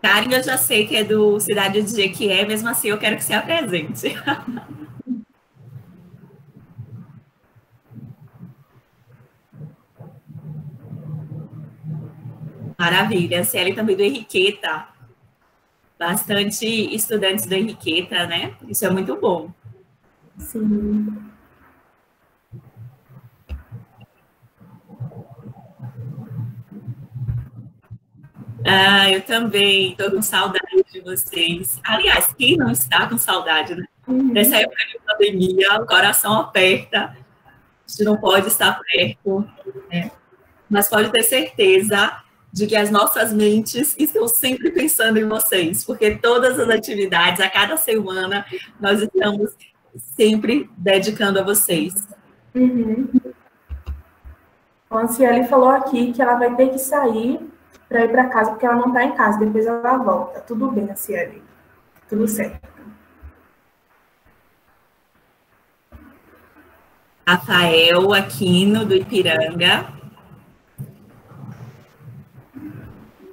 Karen, eu já sei que é do Cidade de Jequié, mesmo assim eu quero que se apresente. Maravilha. Ciele também do Henriqueta. Bastante estudantes do Henriqueta, né? Isso é muito bom. Sim. Ah, eu também estou com saudade de vocês. Aliás, quem não está com saudade, né? Nessa época de pandemia, o coração aperta, a gente não pode estar perto, né? Mas pode ter certeza de que as nossas mentes estão sempre pensando em vocês, porque todas as atividades, a cada semana, nós estamos sempre dedicando a vocês. Uhum. A Anciele falou aqui que ela vai ter que sair para ir para casa, porque ela não está em casa, depois ela volta. Tudo bem, Anciele. Tudo certo. Rafael Aquino, do Ipiranga.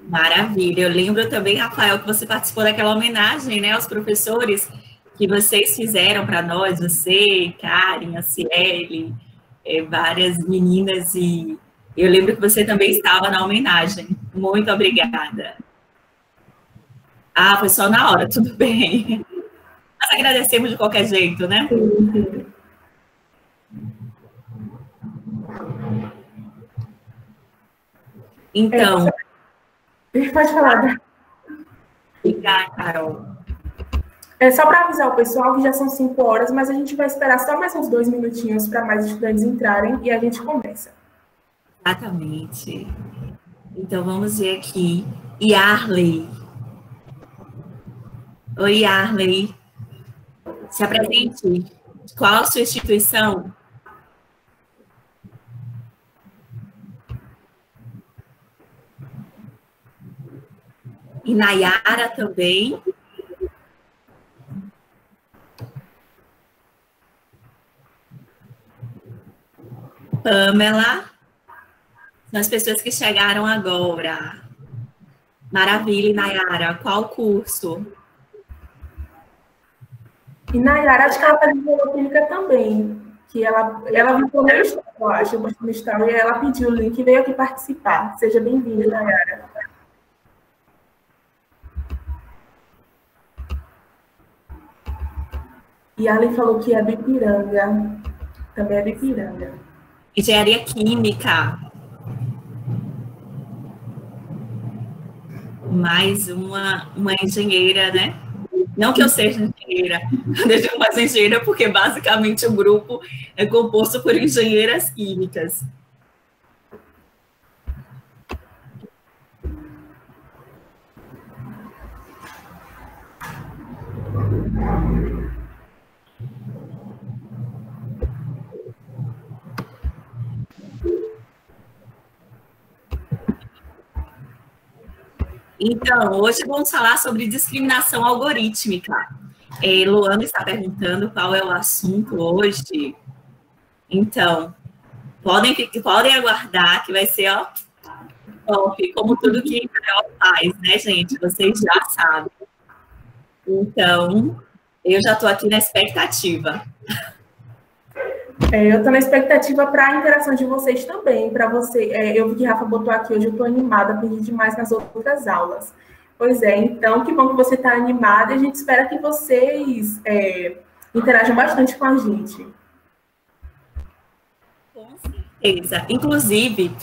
Maravilha. Eu lembro também, Rafael, que você participou daquela homenagem, né, aos professores que vocês fizeram para nós, você, Karen, a Ciele, várias meninas, e eu lembro que você também estava na homenagem. Muito obrigada. Ah, foi só na hora, tudo bem. Nós agradecemos de qualquer jeito, né? Sim, sim. Então. Pode falar. Obrigada, Carol. É só para avisar o pessoal que já são 5 horas, mas a gente vai esperar só mais uns 2 minutinhos para mais estudantes entrarem e a gente começa. Exatamente. Então, vamos ver aqui. Yarley. Oi, Yarley. Se apresente. Qual a sua instituição? E Nayara também. Pamela. São as pessoas que chegaram agora. Maravilha, Nayara. Qual curso? E Nayara, acho que ela faz bioquímica também. Que ela viu o meu estado, eu acho, eu mostrei no estado, e ela pediu o link e veio aqui participar. Seja bem-vinda, Nayara. E a Ali falou que é do Ipiranga. Também é do Ipiranga. Engenharia Química. Mais uma engenheira, né? Não que eu seja engenheira, eu digo mais engenheira porque basicamente o grupo é composto por engenheiras químicas. Então, hoje vamos falar sobre discriminação algorítmica. Luana está perguntando qual é o assunto hoje. Então, podem aguardar que vai ser top, como tudo que Carol faz, né, gente? Vocês já sabem. Então, eu já estou aqui na expectativa. Eu estou na expectativa para a interação de vocês também. Para você, eu vi que a Rafa botou aqui hoje, eu estou animada, aprendi demais nas outras aulas. Pois é, então, que bom que você está animada e a gente espera que vocês interajam bastante com a gente. Com certeza. Inclusive,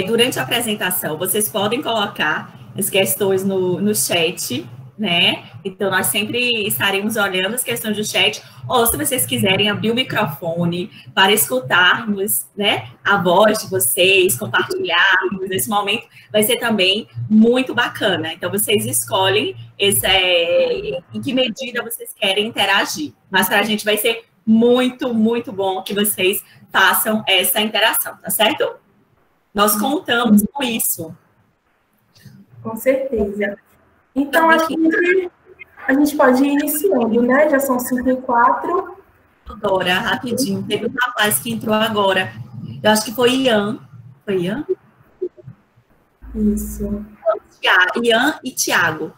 durante a apresentação, vocês podem colocar as questões no chat, né? Então, nós sempre estaremos olhando as questões do chat, ou se vocês quiserem abrir o microfone para escutarmos, né, a voz de vocês, compartilharmos esse momento, vai ser também muito bacana. Então, vocês escolhem em que medida vocês querem interagir. Mas para a gente vai ser muito, muito bom que vocês façam essa interação, tá certo? Nós contamos com isso. Com certeza. Então, acho que a gente pode ir iniciando, né? Já são 5h04. Agora, rapidinho, teve um rapaz que entrou agora. Eu acho que foi Ian. Foi Ian? Isso. Ian e Tiago.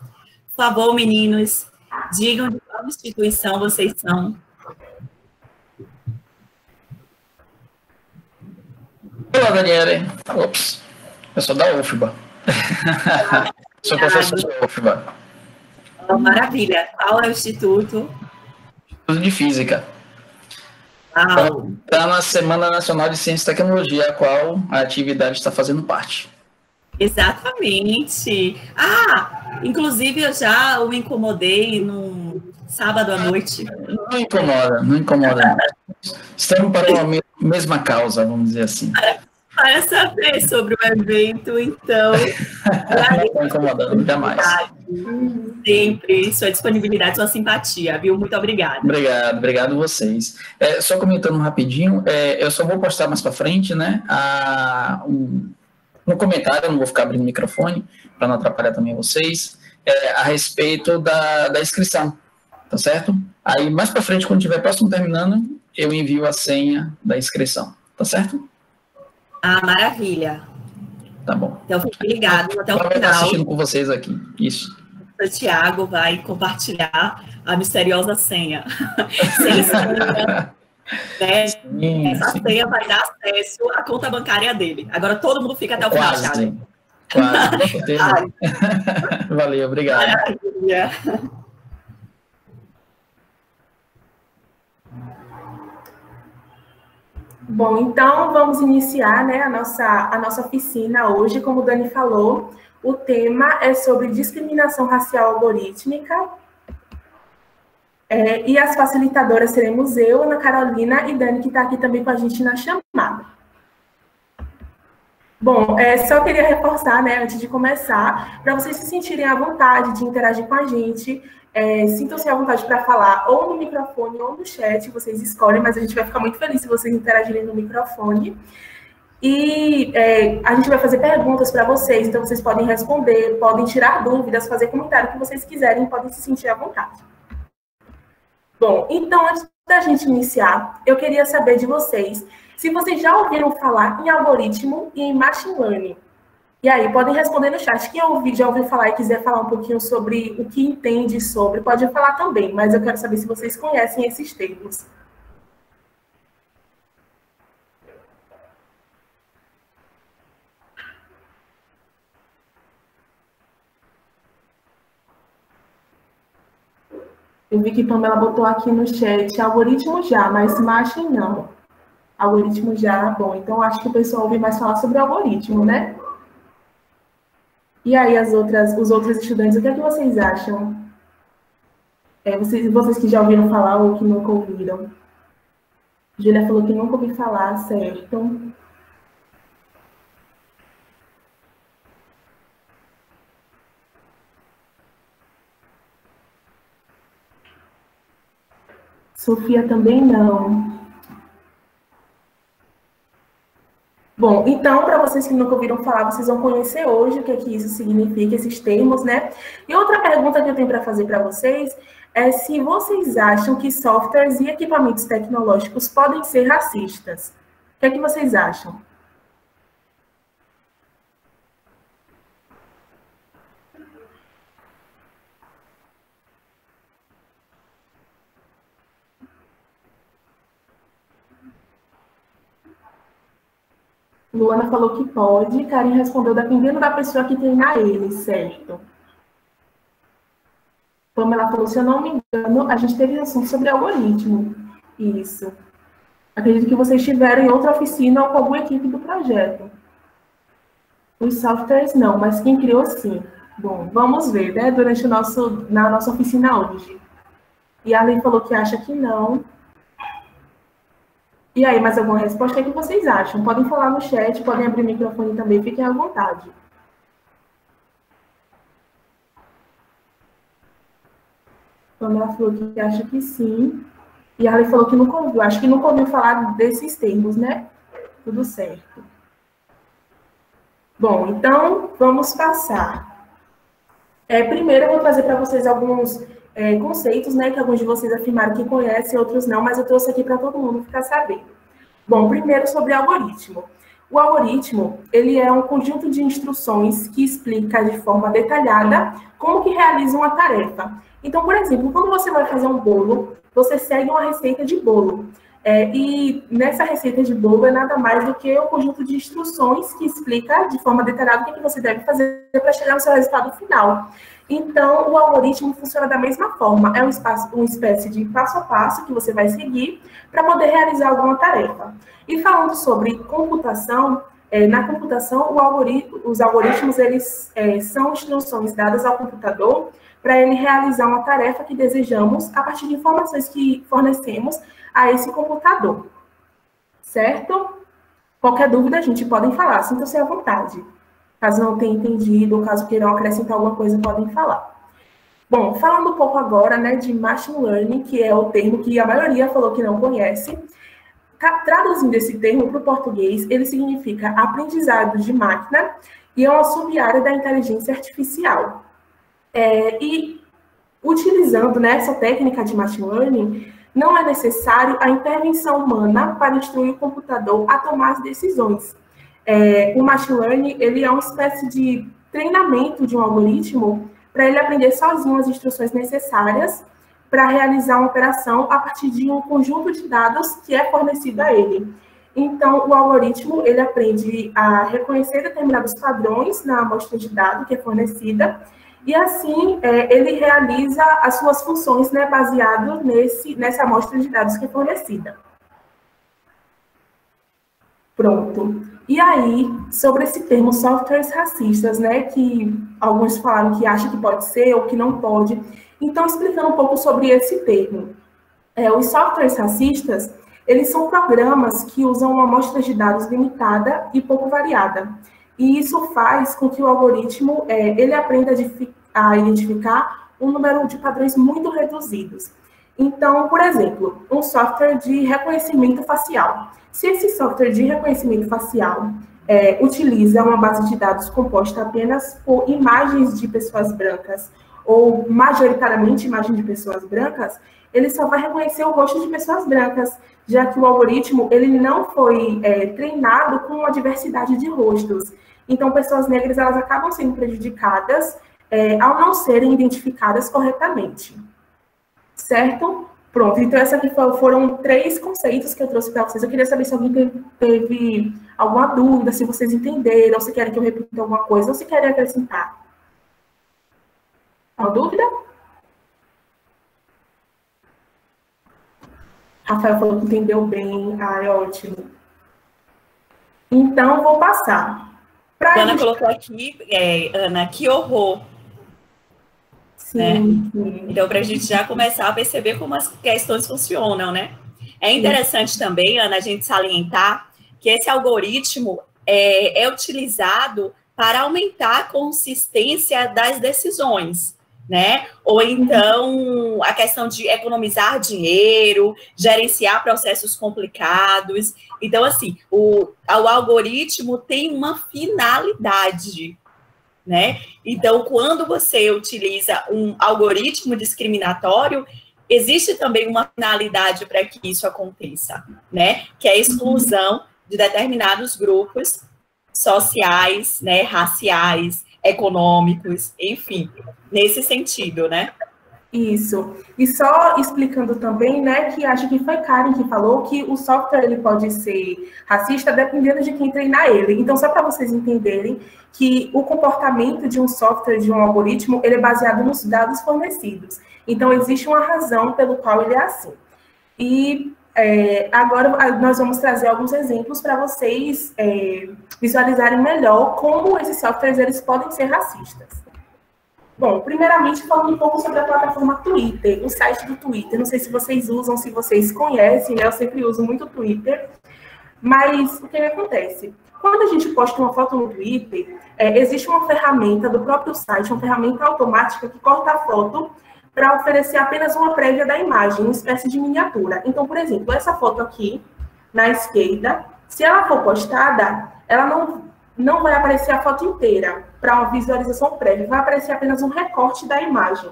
Por favor, meninos, digam de qual instituição vocês são. Olá, Daniele. Ops, eu sou da UFBA. Sou professor da UFBA. Oh, maravilha. Qual é o instituto? Instituto de Física. Está na Semana Nacional de Ciência e Tecnologia, a qual a atividade está fazendo parte. Exatamente. Inclusive eu já o incomodei no sábado à noite. Não incomoda, não incomoda. Estamos para uma mesma causa, vamos dizer assim. Para saber sobre o evento, então... Não estou incomodando, jamais. Sempre, sua disponibilidade, sua simpatia, viu? Muito obrigada. Obrigado vocês. Só comentando rapidinho, eu só vou postar mais para frente, né, no comentário, eu não vou ficar abrindo o microfone, para não atrapalhar também vocês, a respeito da inscrição, tá certo? Aí, mais para frente, quando estiver próximo terminando, eu envio a senha da inscrição, tá certo? Maravilha. Tá bom. Então, fique ligado até o final. Estou assistindo com vocês aqui, isso. O Thiago vai compartilhar a misteriosa senha. Senha, né? Essa senha vai dar acesso à conta bancária dele. Agora todo mundo fica até o final, Thiago. Quase, com certeza. Valeu, obrigado. Maravilha. Bom, então vamos iniciar, né, a nossa oficina hoje. Como o Dani falou, o tema é sobre discriminação racial algorítmica. E as facilitadoras seremos eu, Ana Carolina e Dani, que está aqui também com a gente na chamada. Bom, só queria reforçar, né, antes de começar, para vocês se sentirem à vontade de interagir com a gente. Sintam-se à vontade para falar ou no microfone ou no chat, vocês escolhem, mas a gente vai ficar muito feliz se vocês interagirem no microfone. E a gente vai fazer perguntas para vocês, então vocês podem responder, podem tirar dúvidas, fazer comentário que vocês quiserem, podem se sentir à vontade. Bom, então, antes da gente iniciar, eu queria saber de vocês se vocês já ouviram falar em algoritmo e em machine learning. E aí, podem responder no chat. Quem já ouviu falar e quiser falar um pouquinho sobre o que entende sobre, pode falar também, mas eu quero saber se vocês conhecem esses termos. Eu vi que Pamela botou aqui no chat, algoritmo já, mas machine não. Algoritmo já, bom, então acho que o pessoal ouve mais falar sobre algoritmo, né? E aí, os outros estudantes, o que é que vocês acham? Vocês que já ouviram falar ou que nunca ouviram? Júlia falou que nunca ouviu falar, certo? Sofia também não. Bom, então, para vocês que nunca ouviram falar, vocês vão conhecer hoje o que é que isso significa, esses termos, né? E outra pergunta que eu tenho para fazer para vocês é se vocês acham que softwares e equipamentos tecnológicos podem ser racistas. O que é que vocês acham? Luana falou que pode, Karen respondeu dependendo da pessoa que treinar ele, certo? Pamela falou, se eu não me engano, a gente teve assunto sobre algoritmo. Isso. Acredito que vocês tiveram em outra oficina ou com alguma equipe do projeto. Os softwares não, mas quem criou sim. Bom, vamos ver, né, durante na nossa oficina hoje. E a Arlene falou que acha que não. E aí, mais alguma resposta? O que vocês acham? Podem falar no chat, podem abrir o microfone também, fiquem à vontade. Pamela falou que acha que sim. E a Arlene falou que nunca ouviu. Acho que nunca ouviu falar desses termos, né? Tudo certo. Bom, então, vamos passar. Primeiro, eu vou trazer para vocês alguns conceitos, né, que alguns de vocês afirmaram que conhecem, outros não, mas eu trouxe aqui para todo mundo ficar sabendo. Bom, primeiro sobre algoritmo. O algoritmo, ele é um conjunto de instruções que explica de forma detalhada como que realiza uma tarefa. Então, por exemplo, quando você vai fazer um bolo, você segue uma receita de bolo. E nessa receita de bolo é nada mais do que um conjunto de instruções que explica de forma detalhada o que você deve fazer para chegar no seu resultado final. Então, o algoritmo funciona da mesma forma. É uma espécie de passo a passo que você vai seguir para poder realizar alguma tarefa. E falando sobre computação, na computação, os algoritmos eles, são instruções dadas ao computador para ele realizar uma tarefa que desejamos a partir de informações que fornecemos a esse computador. Certo? Qualquer dúvida, a gente podem falar, sintam-se à vontade. Caso não tenha entendido, ou caso queiram acrescentar alguma coisa, podem falar. Bom, falando um pouco agora, né, de Machine Learning, que é o termo que a maioria falou que não conhece, traduzindo esse termo para o português, ele significa aprendizado de máquina e é uma sub-área da inteligência artificial. E utilizando, né, essa técnica de Machine Learning, não é necessário a intervenção humana para instruir o computador a tomar as decisões. O Machine Learning, ele é uma espécie de treinamento de um algoritmo para ele aprender sozinho as instruções necessárias para realizar uma operação a partir de um conjunto de dados que é fornecido a ele. Então, o algoritmo, ele aprende a reconhecer determinados padrões na amostra de dados que é fornecida, e assim, ele realiza as suas funções, né, baseado nessa amostra de dados que é fornecida. Pronto. E aí, sobre esse termo softwares racistas, né, que alguns falaram que acham que pode ser ou que não pode. Então, explicando um pouco sobre esse termo. Os softwares racistas, eles são programas que usam uma amostra de dados limitada e pouco variada. E isso faz com que o algoritmo, ele aprenda a identificar um número de padrões muito reduzidos. Então, por exemplo, um software de reconhecimento facial. Se esse software de reconhecimento facial utiliza uma base de dados composta apenas por imagens de pessoas brancas, ou majoritariamente imagens de pessoas brancas, ele só vai reconhecer o rosto de pessoas brancas, já que o algoritmo ele não foi treinado com uma diversidade de rostos. Então, pessoas negras elas acabam sendo prejudicadas ao não serem identificadas corretamente. Certo? Pronto, então essa aqui foram 3 conceitos que eu trouxe para vocês. Eu queria saber se alguém teve alguma dúvida, se vocês entenderam, se querem que eu repita alguma coisa, ou se querem acrescentar. Alguma dúvida? Rafael falou que entendeu bem. É ótimo. Então, vou passar. Ana colocou aqui, Ana, que horror. Sim, né? sim. Então, para a gente já começar a perceber como as questões funcionam, né? É interessante também, Ana, a gente salientar que esse algoritmo é utilizado para aumentar a consistência das decisões, né? Ou então a questão de economizar dinheiro, gerenciar processos complicados. Então, assim, o algoritmo tem uma finalidade, né? Então, quando você utiliza um algoritmo discriminatório, existe também uma finalidade para que isso aconteça, né? Que é a exclusão de determinados grupos sociais, né? Raciais, econômicos, enfim, nesse sentido, né? Isso. E só explicando também, né, que acho que foi Karen que falou que o software ele pode ser racista dependendo de quem treinar ele. Então, só para vocês entenderem que o comportamento de um software, de um algoritmo, ele é baseado nos dados fornecidos. Então, existe uma razão pelo qual ele é assim. E agora nós vamos trazer alguns exemplos para vocês visualizarem melhor como esses softwares eles podem ser racistas. Bom, primeiramente, falando um pouco sobre a plataforma Twitter, o site do Twitter. Não sei se vocês usam, se vocês conhecem, né? Eu sempre uso muito o Twitter. Mas o que acontece? Quando a gente posta uma foto no Twitter, existe uma ferramenta do próprio site, uma ferramenta automática que corta a foto para oferecer apenas uma prévia da imagem, uma espécie de miniatura. Então, por exemplo, essa foto aqui, na esquerda, se ela for postada, ela não vai aparecer a foto inteira para uma visualização prévia, vai aparecer apenas um recorte da imagem.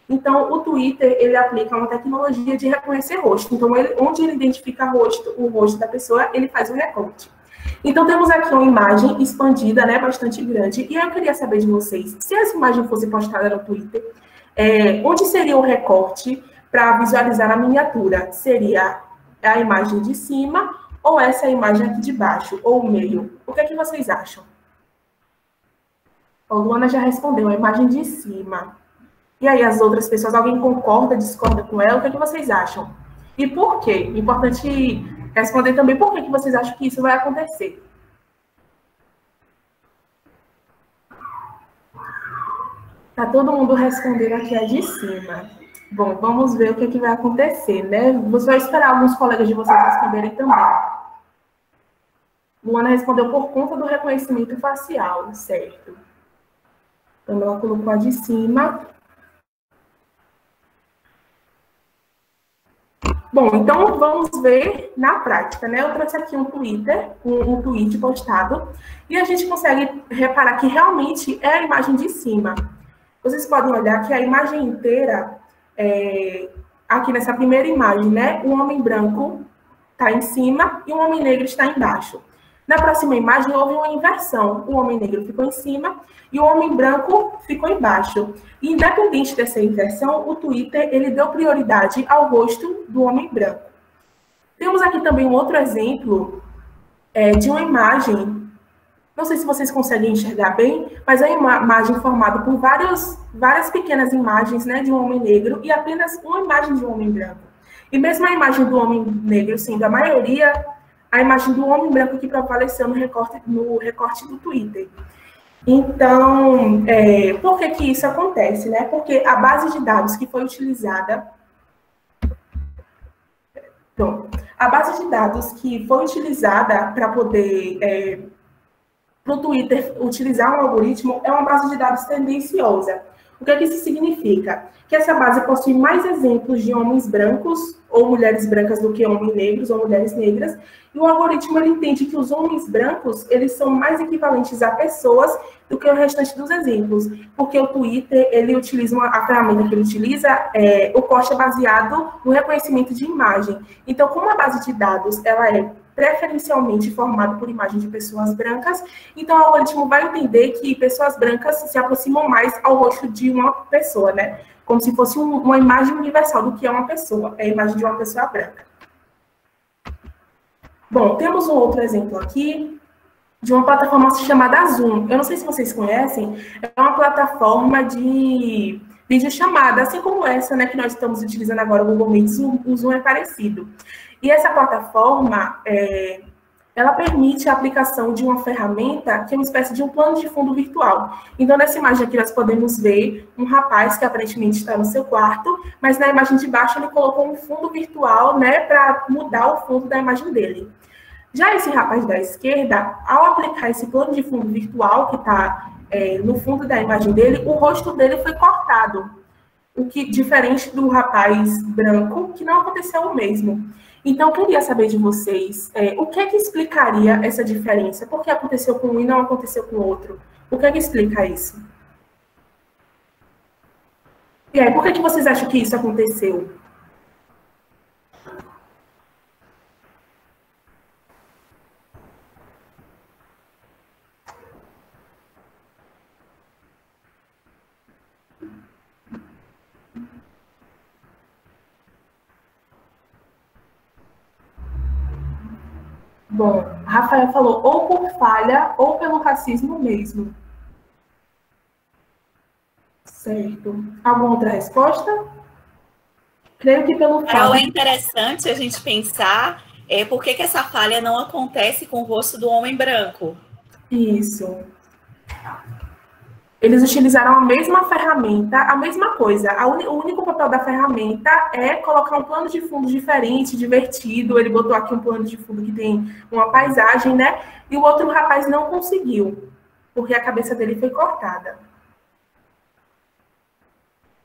Então, o Twitter, ele aplica uma tecnologia de reconhecer rosto. Então, onde ele identifica o rosto da pessoa, ele faz o recorte. Então, temos aqui uma imagem expandida, né, bastante grande, e eu queria saber de vocês, se essa imagem fosse postada no Twitter, onde seria o recorte para visualizar a miniatura? Seria a imagem de cima ou essa imagem aqui de baixo, ou o meio? O que é que vocês acham? A Luana já respondeu, a imagem de cima. E aí, as outras pessoas, alguém concorda, discorda com ela? O que é que vocês acham? E por quê? Importante responder também por que vocês acham que isso vai acontecer. Tá todo mundo respondendo aqui a de cima. Bom, vamos ver o que vai acontecer, né? Você vai esperar alguns colegas de vocês responderem também. Luana respondeu por conta do reconhecimento facial, certo? Então, ela colocou a de cima. Bom, então vamos ver na prática, né? Eu trouxe aqui um Twitter, um tweet postado, e a gente consegue reparar que realmente é a imagem de cima. Vocês podem olhar que a imagem inteira, aqui nessa primeira imagem, né? Um homem branco está em cima e um homem negro está embaixo. Na próxima imagem, houve uma inversão. O homem negro ficou em cima e o homem branco ficou embaixo. E, independente dessa inversão, o Twitter ele deu prioridade ao rosto do homem branco. Temos aqui também um outro exemplo de uma imagem. Não sei se vocês conseguem enxergar bem, mas é uma imagem formada por várias pequenas imagens, né, de um homem negro e apenas uma imagem de um homem branco. E mesmo a imagem do homem negro sendo a maioria, a imagem do homem branco que prevaleceu no recorte do Twitter. Então, por que isso acontece, né? Porque a base de dados que foi utilizada... Então, a base de dados que foi utilizada para poder... para o Twitter utilizar um algoritmo é uma base de dados tendenciosa. O que isso significa? Que essa base possui mais exemplos de homens brancos ou mulheres brancas do que homens negros ou mulheres negras, e o algoritmo ele entende que os homens brancos eles são mais equivalentes a pessoas do que o restante dos exemplos, porque o Twitter ele utiliza a ferramenta que ele utiliza, o corte é baseado no reconhecimento de imagem. Então, como a base de dados ela é preferencialmente formado por imagem de pessoas brancas, então o algoritmo vai entender que pessoas brancas se aproximam mais ao rosto de uma pessoa, né? Como se fosse uma imagem universal do que é uma pessoa, é a imagem de uma pessoa branca. Bom, temos um outro exemplo aqui de uma plataforma chamada Zoom. Eu não sei se vocês conhecem, é uma plataforma de videochamada, assim como essa, né, que nós estamos utilizando agora, o Google Meet, o Zoom é parecido. E essa plataforma, ela permite a aplicação de uma ferramenta que é uma espécie de um plano de fundo virtual. Então, nessa imagem aqui, nós podemos ver um rapaz que aparentemente está no seu quarto, mas na imagem de baixo ele colocou um fundo virtual, né, para mudar o fundo da imagem dele. Já esse rapaz da esquerda, ao aplicar esse plano de fundo virtual que está no fundo da imagem dele, o rosto dele foi cortado. O que diferente do rapaz branco, que não aconteceu o mesmo. Então, eu queria saber de vocês, o que é que explicaria essa diferença? Por que aconteceu com um e não aconteceu com o outro? O que é que explica isso? E aí, por que vocês acham que isso aconteceu? Bom, Rafael falou ou por falha ou pelo racismo mesmo. Certo. Alguma outra resposta? Creio que pelo fato... É interessante a gente pensar por que essa falha não acontece com o rosto do homem branco. Isso. Eles utilizaram a mesma ferramenta, a mesma coisa. O único papel da ferramenta é colocar um plano de fundo diferente, divertido. Ele botou aqui um plano de fundo que tem uma paisagem, né? E o outro rapaz não conseguiu, porque a cabeça dele foi cortada.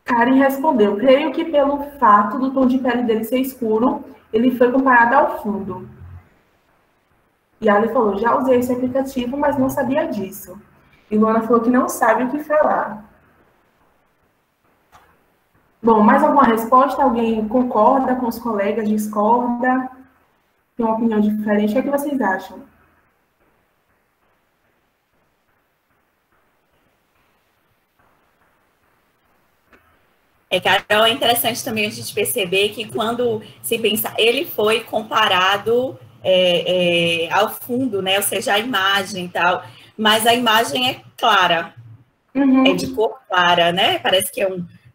Karen respondeu, creio que pelo fato do tom de pele dele ser escuro, ele foi comparado ao fundo. E Ali falou, já usei esse aplicativo, mas não sabia disso. E Luana falou que não sabe o que falar. Bom, mais alguma resposta? Alguém concorda com os colegas, discorda? Tem uma opinião diferente? O que é que vocês acham? Carol, é interessante também a gente perceber que quando se pensa, ele foi comparado ao fundo, né? Ou seja, a imagem e tal, mas a imagem é clara, é de cor clara, né? Parece que é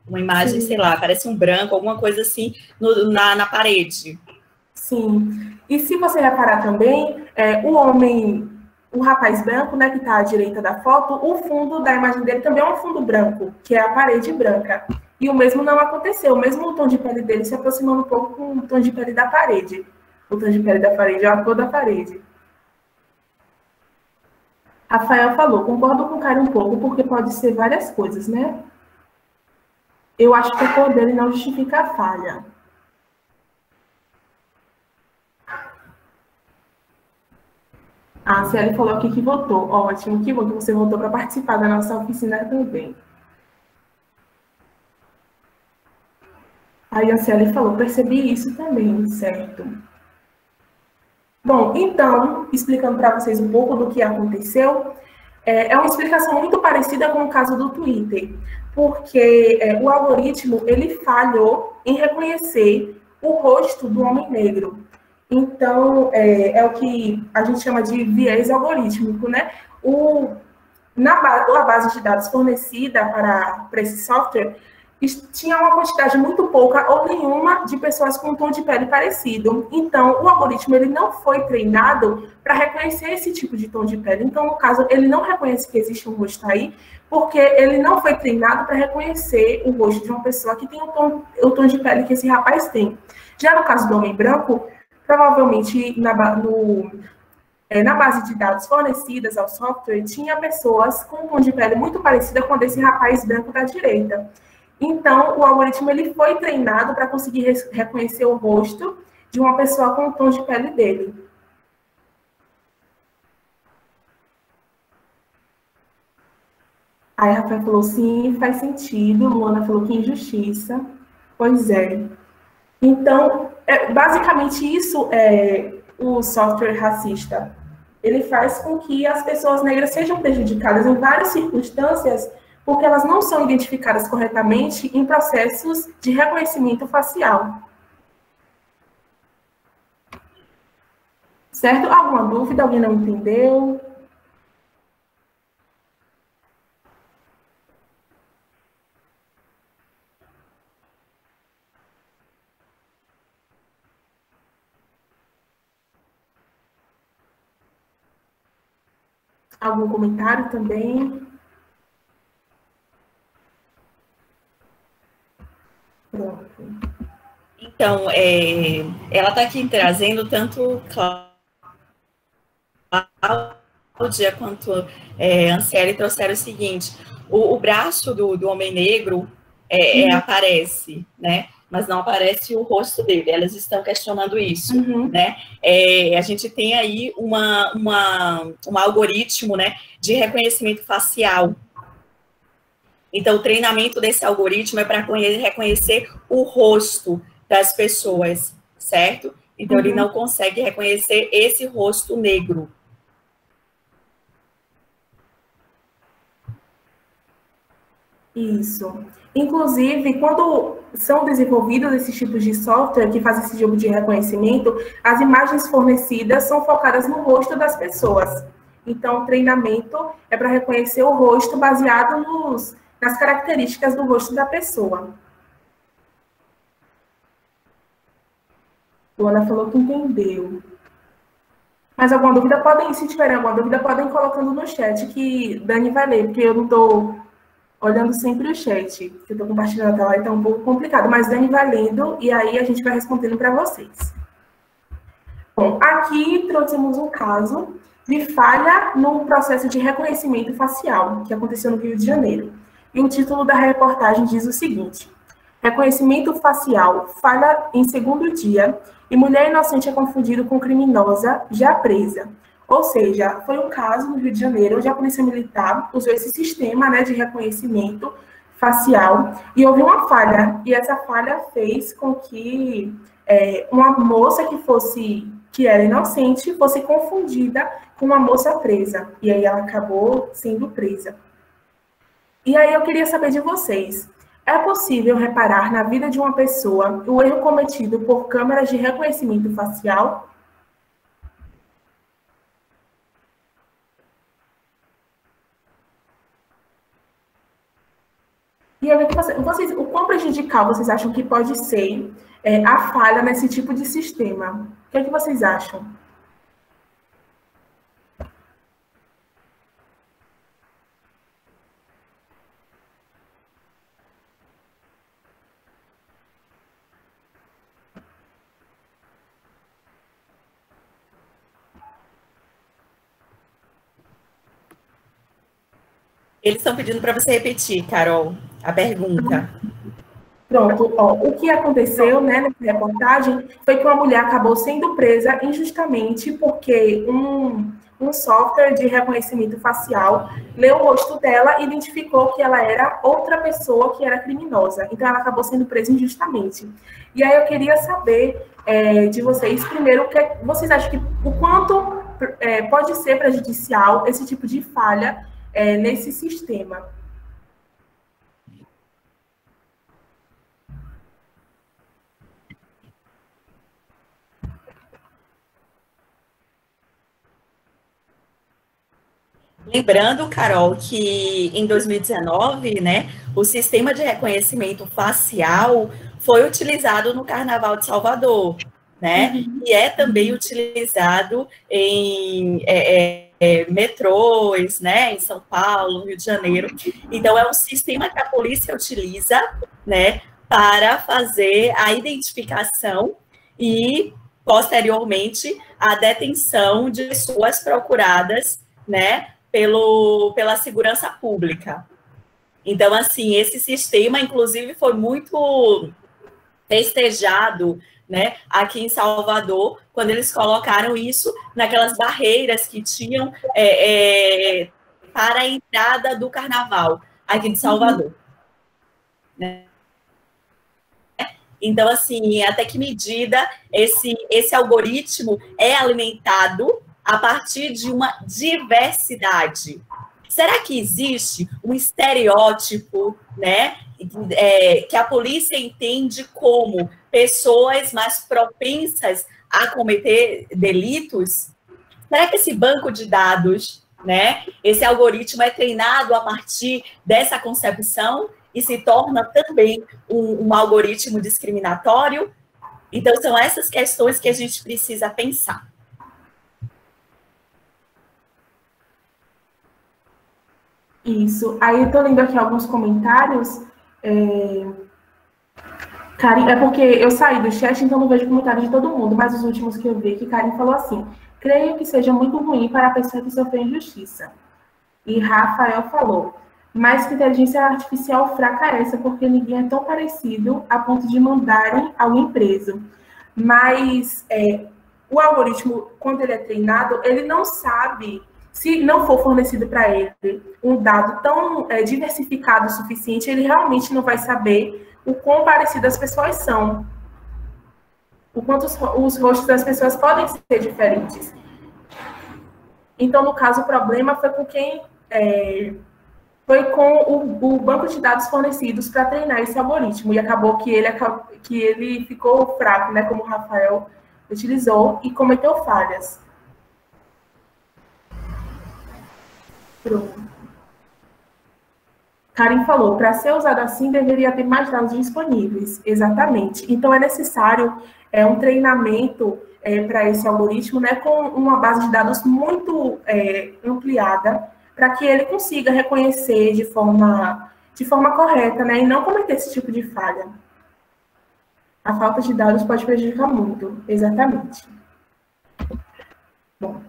uma imagem, sei lá, parece um branco, alguma coisa assim na parede. Sim. E se você reparar também, o rapaz branco, né, que está à direita da foto, o fundo da imagem dele também é um fundo branco, que é a parede branca. E o mesmo não aconteceu, mesmo o tom de pele dele se aproximando um pouco com o tom de pele da parede. O tom de pele da parede é a cor da parede. Rafael falou, concordo com o cara um pouco, porque pode ser várias coisas, né? Eu acho que a cor dele não justifica a falha. A Ciele falou aqui que votou. Ótimo, que bom que você votou para participar da nossa oficina também. Aí a Ciele falou, percebi isso também, certo? Bom, então, explicando para vocês um pouco do que aconteceu, é uma explicação muito parecida com o caso do Twitter, porque o algoritmo, ele falhou em reconhecer o rosto do homem negro. Então, é o que a gente chama de viés algorítmico, né? A base de dados fornecida para esse software tinha uma quantidade muito pouca ou nenhuma de pessoas com um tom de pele parecido. Então, o algoritmo ele não foi treinado para reconhecer esse tipo de tom de pele. Então, no caso, ele não reconhece que existe um rosto aí, porque ele não foi treinado para reconhecer o rosto de uma pessoa que tem o tom de pele que esse rapaz tem. Já no caso do homem branco, provavelmente na base de dados fornecidas ao software, tinha pessoas com um tom de pele muito parecida com a desse rapaz branco da direita. Então, o algoritmo ele foi treinado para conseguir reconhecer o rosto de uma pessoa com o tom de pele dele. Aí a Rafael falou, sim, faz sentido. Luana falou que injustiça. Pois é. Então, basicamente isso é o software racista. Ele faz com que as pessoas negras sejam prejudicadas em várias circunstâncias porque elas não são identificadas corretamente em processos de reconhecimento facial. Certo? Alguma dúvida? Alguém não entendeu? Algum comentário também? Pronto. Então, ela está aqui trazendo tanto Cláudia quanto Anciele trouxeram o seguinte: o braço do homem negro aparece, né? Mas não aparece o rosto dele. Elas estão questionando isso, né? A gente tem aí um algoritmo, né, de reconhecimento facial. Então, o treinamento desse algoritmo é para reconhecer o rosto das pessoas, certo? Então, ele não consegue reconhecer esse rosto negro. Isso. Inclusive, quando são desenvolvidos esses tipos de software que fazem esse tipo de reconhecimento, as imagens fornecidas são focadas no rosto das pessoas. Então, o treinamento é para reconhecer o rosto baseado nas características do rosto da pessoa. Luana falou que entendeu. Mas alguma dúvida se tiverem alguma dúvida, podem ir colocando no chat que Dani vai ler, porque eu não estou olhando sempre o chat, que eu estou compartilhando a tela e está um pouco complicado, mas Dani vai lendo e aí a gente vai respondendo para vocês. Bom, aqui trouxemos um caso de falha no processo de reconhecimento facial, que aconteceu no Rio de Janeiro. E o título da reportagem diz o seguinte: reconhecimento facial falha em segundo dia e mulher inocente é confundida com criminosa já presa. Ou seja, foi um caso no Rio de Janeiro onde a Polícia Militar usou esse sistema, né, de reconhecimento facial e houve uma falha. E essa falha fez com que uma moça que era inocente fosse confundida com uma moça presa. E aí ela acabou sendo presa. E aí eu queria saber de vocês, É possível reparar na vida de uma pessoa o erro cometido por câmeras de reconhecimento facial? E eu vejo vocês, o quão prejudicial vocês acham que pode ser a falha nesse tipo de sistema? O que é que vocês acham? Eles estão pedindo para você repetir, Carol, a pergunta. Pronto, ó, o que aconteceu, né, nessa reportagem foi que uma mulher acabou sendo presa injustamente porque um software de reconhecimento facial leu o rosto dela e identificou que ela era outra pessoa que era criminosa. Então, ela acabou sendo presa injustamente. E aí eu queria saber de vocês, primeiro, vocês acham que o quanto pode ser prejudicial esse tipo de falha nesse sistema? Lembrando, Carol, que em 2019, né, o sistema de reconhecimento facial foi utilizado no Carnaval de Salvador, né, e é também utilizado em metrôs, né, em São Paulo, Rio de Janeiro. Então, é um sistema que a polícia utiliza, né, para fazer a identificação e, posteriormente, a detenção de pessoas procuradas, né, pela segurança pública. Então, assim, esse sistema, inclusive, foi muito festejado, né, aqui em Salvador, quando eles colocaram isso naquelas barreiras que tinham para a entrada do carnaval aqui de Salvador. Né? Então, assim, até que medida esse algoritmo é alimentado a partir de uma diversidade. Será que existe um estereótipo, né, que a polícia entende como pessoas mais propensas a cometer delitos? Será que esse banco de dados, né, esse algoritmo é treinado a partir dessa concepção e se torna também um algoritmo discriminatório? Então, são essas questões que a gente precisa pensar. Isso. Aí eu tô lendo aqui alguns comentários. Karen, é porque eu saí do chat, então não vejo comentário de todo mundo, mas os últimos que eu vi, que Karen falou assim: creio que seja muito ruim para a pessoa que sofreu injustiça. E Rafael falou: mas que inteligência artificial fraca é essa, porque ninguém é tão parecido a ponto de mandarem alguém preso. Mas o algoritmo, quando ele é treinado, ele não sabe. Se não for fornecido para ele um dado tão diversificado o suficiente, ele realmente não vai saber o quão parecidas as pessoas são. O quanto os rostos das pessoas podem ser diferentes. Então, no caso, o problema foi com quem... foi com o banco de dados fornecidos para treinar esse algoritmo. E acabou que ele ficou fraco, né, como o Rafael utilizou, e cometeu falhas. Pronto. Karen falou, para ser usado assim, deveria ter mais dados disponíveis. Exatamente. Então, é necessário um treinamento para esse algoritmo, né, com uma base de dados muito ampliada, para que ele consiga reconhecer de forma correta, né, e não cometer esse tipo de falha. A falta de dados pode prejudicar muito. Exatamente. Bom.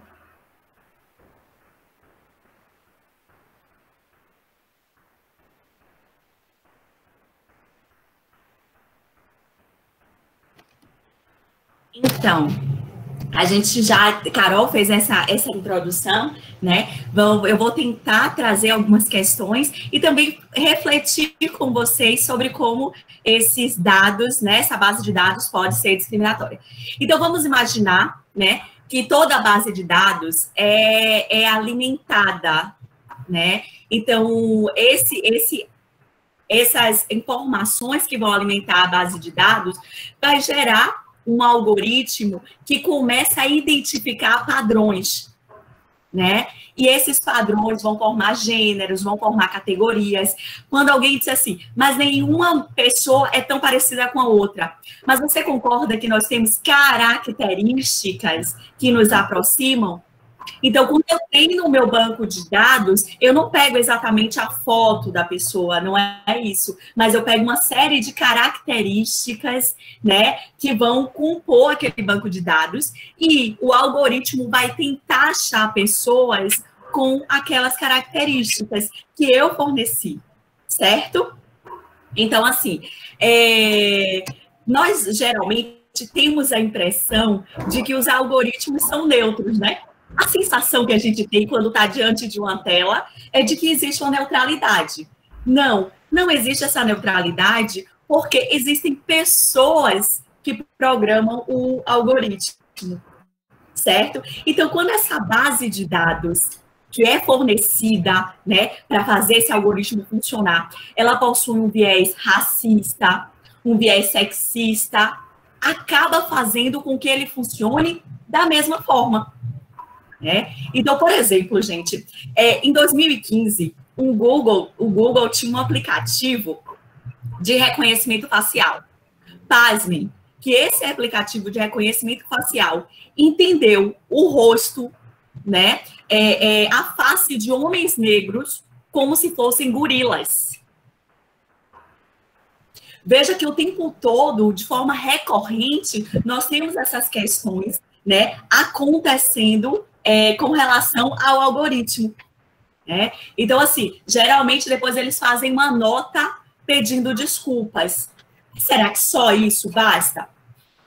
Então, a gente já, Carol fez essa introdução, né? Eu vou tentar trazer algumas questões e também refletir com vocês sobre como esses dados, né, essa base de dados pode ser discriminatória. Então, vamos imaginar, né, que toda a base de dados é alimentada, né? Então, esse essas informações que vão alimentar a base de dados, vai gerar um algoritmo que começa a identificar padrões, né? E esses padrões vão formar gêneros, vão formar categorias. Quando alguém diz assim, mas nenhuma pessoa é tão parecida com a outra, mas você concorda que nós temos características que nos aproximam? Então, quando eu tenho no meu banco de dados, eu não pego exatamente a foto da pessoa, não é isso, mas eu pego uma série de características, né, que vão compor aquele banco de dados, e o algoritmo vai tentar achar pessoas com aquelas características que eu forneci, certo? Então, assim, nós geralmente temos a impressão de que os algoritmos são neutros, né? A sensação que a gente tem quando está diante de uma tela é de que existe uma neutralidade. Não, não existe essa neutralidade porque existem pessoas que programam o algoritmo, certo? Então, quando essa base de dados que é fornecida, né, para fazer esse algoritmo funcionar, ela possui um viés racista, um viés sexista, acaba fazendo com que ele funcione da mesma forma. Então, por exemplo, gente, em 2015, o Google tinha um aplicativo de reconhecimento facial. Pasmem, que esse aplicativo de reconhecimento facial entendeu o rosto, né, a face de homens negros como se fossem gorilas. Veja que o tempo todo, de forma recorrente, nós temos essas questões, né, acontecendo com relação ao algoritmo. Né? Então, assim, geralmente depois eles fazem uma nota pedindo desculpas. Será que só isso basta?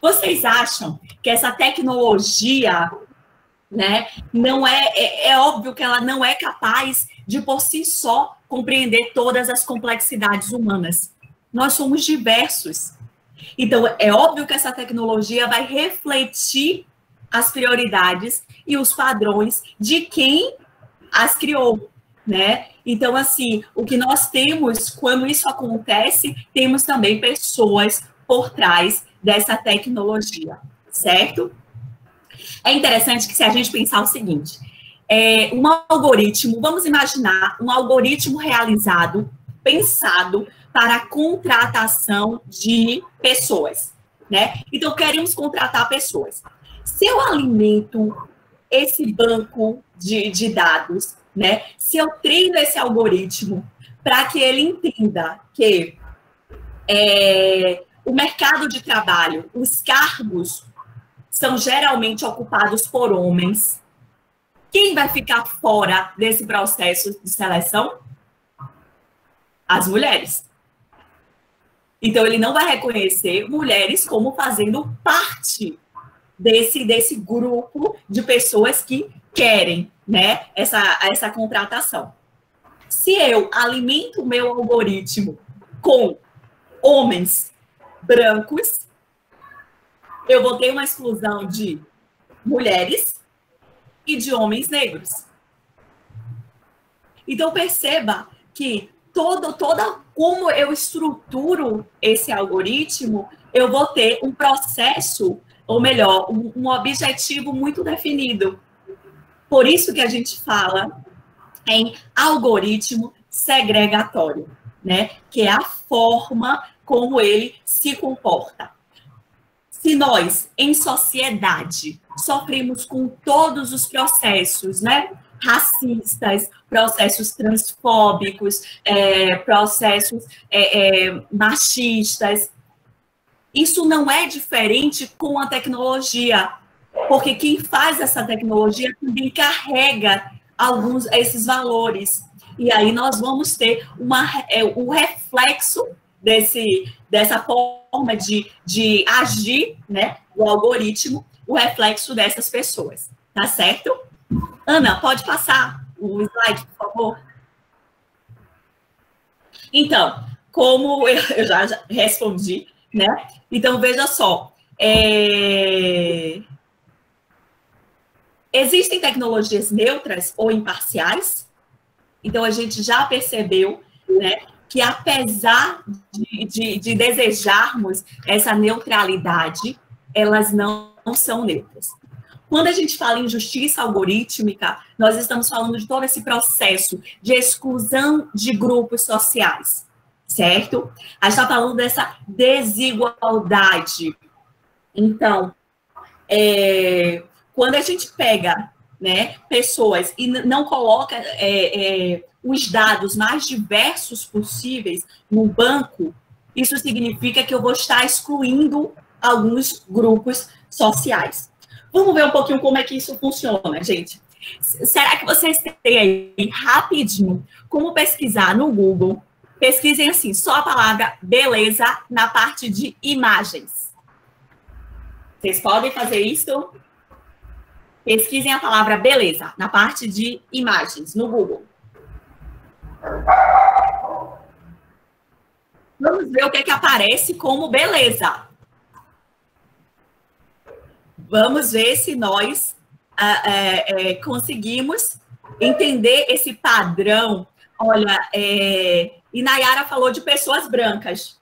Vocês acham que essa tecnologia, né, não é óbvio que ela não é capaz de, por si só, compreender todas as complexidades humanas. Nós somos diversos. Então, é óbvio que essa tecnologia vai refletir as prioridades e os padrões de quem as criou, né? Então, assim, o que nós temos, quando isso acontece, temos também pessoas por trás dessa tecnologia, certo? É interessante que se a gente pensar o seguinte, um algoritmo, vamos imaginar um algoritmo realizado, pensado para a contratação de pessoas, né? Então, queremos contratar pessoas. Se eu alimento esse banco de dados, né? Se eu treino esse algoritmo para que ele entenda que o mercado de trabalho, os cargos são geralmente ocupados por homens, quem vai ficar fora desse processo de seleção? As mulheres. Então, ele não vai reconhecer mulheres como fazendo parte desse grupo de pessoas que querem, né, essa contratação. Se eu alimento o meu algoritmo com homens brancos, eu vou ter uma exclusão de mulheres e de homens negros. Então, perceba que toda como eu estruturo esse algoritmo, eu vou ter um processo, ou melhor, um objetivo muito definido. Por isso que a gente fala em algoritmo segregatório, né? Que é a forma como ele se comporta. Se nós, em sociedade, sofremos com todos os processos, né? Racistas, processos transfóbicos, processos machistas, isso não é diferente com a tecnologia, porque quem faz essa tecnologia também carrega esses valores. E aí nós vamos ter o reflexo dessa forma de agir, né, o algoritmo, o reflexo dessas pessoas. Tá certo? Ana, pode passar o slide, por favor? Então, como eu já respondi, né? Então, veja só. Existem tecnologias neutras ou imparciais? Então, a gente já percebeu, né, que, apesar de desejarmos essa neutralidade, elas não são neutras. Quando a gente fala em justiça algorítmica, nós estamos falando de todo esse processo de exclusão de grupos sociais, certo? A gente está falando dessa desigualdade. Então, quando a gente pega, né, pessoas e não coloca os dados mais diversos possíveis no banco, isso significa que eu vou estar excluindo alguns grupos sociais. Vamos ver um pouquinho como é que isso funciona, gente. Será que vocês têm aí, rapidinho, como pesquisar no Google? Pesquisem assim, só a palavra beleza na parte de imagens. Vocês podem fazer isso? Pesquisem a palavra beleza na parte de imagens no Google. Vamos ver o que aparece como beleza. Vamos ver se nós conseguimos entender esse padrão. Olha, e Nayara falou de pessoas brancas.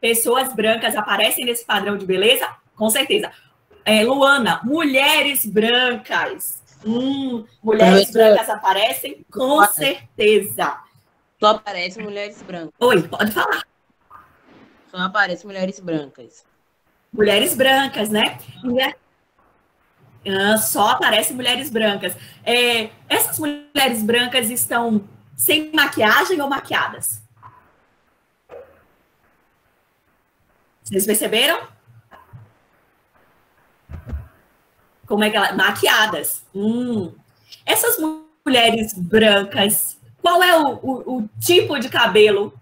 Pessoas brancas aparecem nesse padrão de beleza? Com certeza. Luana, mulheres brancas. Mulheres brancas aparecem? Com certeza. Só aparece mulheres brancas. Oi, pode falar. Só aparece mulheres brancas. Mulheres brancas, né? Só aparecem mulheres brancas. Essas mulheres brancas estão sem maquiagem ou maquiadas? Vocês perceberam? Como é que elas... Maquiadas. Essas mulheres brancas, qual é o tipo de cabelo